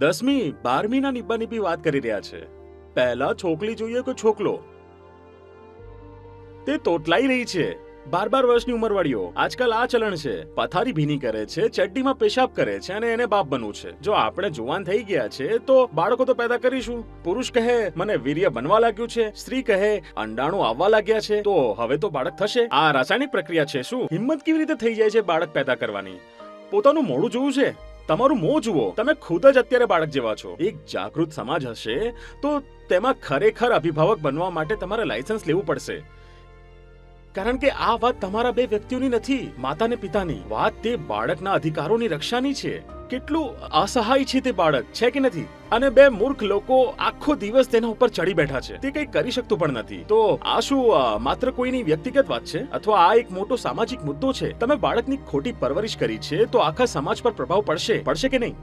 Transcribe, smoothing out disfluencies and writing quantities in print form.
10મી 12મીના નિબ્બાનિબ્બી વાત કરી રહ્યા છે. પહેલા છોકરી જોઈએ કે છોકલો? તે તોતલાઈ રહી છે. 12 વર્ષની ઉંમરવાળીઓ. આજકાલ આ ચલણ છે. પથારી ભીની કરે છે, ચડ્ડીમાં પેશાબ કરે છે અને એને બાપ બનવું છે. જો આપણે જુવાન થઈ ગયા છે તો બાળકો તો પેદા કરીશું. પુરુષ કહે મને વીર્ય બનવા લાગ્યું છે, સ્ત્રી કહે અંડાણું આવવા લાગ્યા છે, તો હવે તો બાળક થશે. આ રાસાયણિક પ્રક્રિયા છે. શું હિંમત કેવી રીતે થઈ જાય છે બાળક પેદા કરવાની? પોતાનું મોઢું જોવું છે, તમારું મોં જુઓ. તમે ખુદ જ અત્યારે બાળક જેવા છો. એક જાગૃત સમાજ હશે તો તેમાં ખરેખર અભિભાવક બનવા માટે તમારે લાયસન્સ લેવું પડશે. કારણ કે આ વાત તમારા બે વ્યક્તિઓની નથી, માતા ને પિતાની. વાત તે બાળકના અધિકારોની રક્ષાની છે. કેટલું અસહાય છે તે બાળક, છે કે નથી? અને બે મૂર્ખ લોકો આખો દિવસ તેના ઉપર ચડી બેઠા છે. તે કંઈ કરી શકતું પણ નથી. તો આ શું માત્ર કોઈની વ્યક્તિગત વાત છે અથવા આ એક મોટો સામાજિક મુદ્દો છે? તમે બાળકની ખોટી પરવરિશ કરી છે તો આખા સમાજ પર પ્રભાવ પડશે કે નહીં?